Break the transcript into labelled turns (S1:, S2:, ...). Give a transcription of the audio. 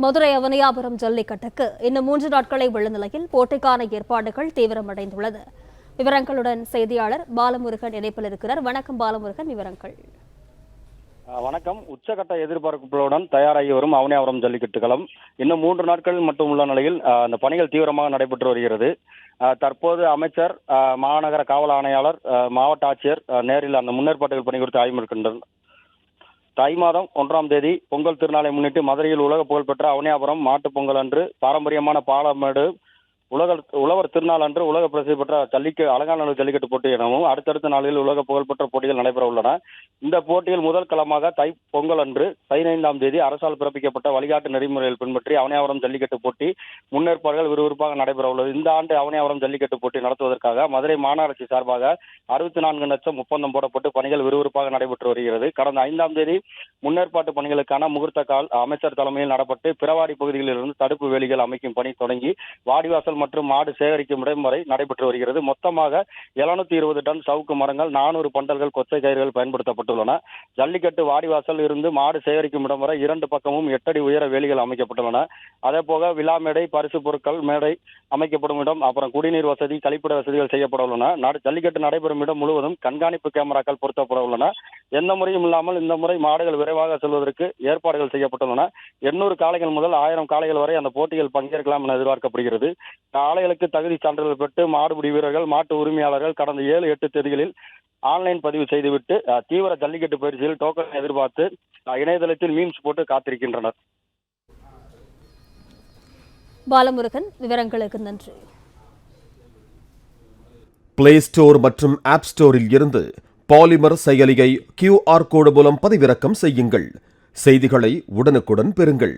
S1: மதுரை அவனியாபுரம் ஜல்லிக்கட்டுக்கு இன்னும் 3 நாட்களை உள்ள நிலையில் போட்டிக்கான ஏற்பாடுகள் தீவிரமடைந்துள்ளது. விவரங்களுடன் செய்தியாளர் பாலமுருகன் இணைப்பில் இருக்கிறார். வணக்கம் பாலமுருகன், விவரங்கள்.
S2: வணக்கம். உச்சகட்ட எதிர்பார்ப்புகளுடன் தயாராகி வரும் அவனியாபுரம் ஜல்லிக்கட்டு களம் இன்னும் 3 நாட்கள் மட்டும் உள்ள நிலையில் அந்த பணிகள் தீவிரமாக நடைபெற்று வருகிறது. தற்போது அமைச்சர், மாநகர காவல் ஆணையாளர், மாவட்ட ஆட்சியர் நேரில் அந்த முன்னேற்பாடுகள் பணி குறித்து ஆய்வு மேற்கொண்டனர். தை மாதம் 1ஆம் தேதி பொங்கல் திருநாளை முன்னிட்டு மதுரையில் உலக புகழ்பெற்ற அவனியாபுரம் மாட்டுப் பொங்கல் அன்று பாரம்பரியமான பாலமேடு உழவர் திருநாள் அன்று உலக பிரசித்தி பெற்ற அலங்காநல்லூர் ஜல்லிக்கட்டு போட்டி எனவும் அடுத்தடுத்த நாளில் உலக புகழ்பெற்ற போட்டிகள் நடைபெற உள்ளன. இந்த போட்டியில் முதல் களமாக தை பொங்கல் அன்று 15ஆம் தேதி அரசால் பிறப்பிக்கப்பட்ட வழிகாட்டு நெறிமுறைகள் பின்பற்றி அவனியாபுரம் ஜல்லிக்கட்டு போட்டி முன்னேற்பாடுகள் விறுவிறுப்பாக நடைபெற உள்ளது. இந்த ஆண்டு அவனியாபுரம் ஜல்லிக்கட்டு போட்டி நடத்துவதற்காக மதுரை மாநகராட்சி சார்பாக 64 லட்சம் ஒப்பந்தம் போடப்பட்டு பணிகள் விறுவிறுப்பாக நடைபெற்று வருகிறது. கடந்த 5ஆம் தேதி முன்னேற்பாட்டு பணிகளுக்கான முகூர்த்த கால் அமைச்சர் தலைமையில் நடப்பட்டு பிறவாடி பகுதிகளில் இருந்து தடுப்பு வேலிகள் அமைக்கும் பணி தொடங்கி வாடிவாசல் மற்றும் மாடு சேகரிக்கும் இடம் வரை நடைபெற்று வருகிறது. மொத்தமாக 720 டன் சவுக்கு மரங்கள், 400 பண்டல்கள், கொச்சை கயிறுகள் பயன்படுத்தப்பட்டுள்ளன. ஜல்லிக்கட்டு வாடிவாசல் இருந்து மாடு சேகரிக்கும் இடம் வரை 2 பக்கமும் 8 அடி உயர வேலிகள் அமைக்கப்பட்டுள்ளன. அதே போக விழா மேடை, பரிசு பொருட்கள் மேடை அமைக்கப்படும் இடம், அப்புறம் குடிநீர் வசதி, கழிப்பிட வசதிகள் செய்யப்பட உள்ளன. ஜல்லிக்கட்டு நடைபெறும் இடம் முழுவதும் கண்காணிப்பு கேமராக்கள் பொருத்தப்பட உள்ளன. எந்த முறையும் இல்லாமல் இந்த முறை மாடுகள் விரைவாக செல்வதற்கு ஏற்பாடுகள் செய்யப்பட்டுள்ளன. 800 காளைகள் முதல் 1000 காளைகள் வரை அந்த போட்டியில் பங்கேற்கலாம் என எதிர்பார்க்கப்படுகிறது. காளைகளுக்கு தகுதி சான்றிதழ் பெற்று மாடுபிடி வீரர்கள், மாட்டு உரிமையாளர்கள் கடந்த 7-8 தேதிகளில் ஆன்லைன் பதிவு செய்துவிட்டு தீவிர ஜல்லிக்கட்டு பயிற்சியில் டோக்கன் எதிர்பார்த்து இணையதளத்தில் மீம்ஸ் போட்டு காத்திருக்கின்றனர்.
S1: பாலமுருகன், விவரங்களுக்கு நன்றி.
S3: பிளே ஸ்டோர் மற்றும் ஆப் ஸ்டோரில் இருந்து பாலிமர் செயலியை QR கோடு மூலம் பதிவிறக்கம் செய்யுங்கள். செய்திகளை உடனுக்குடன் பெறுங்கள்.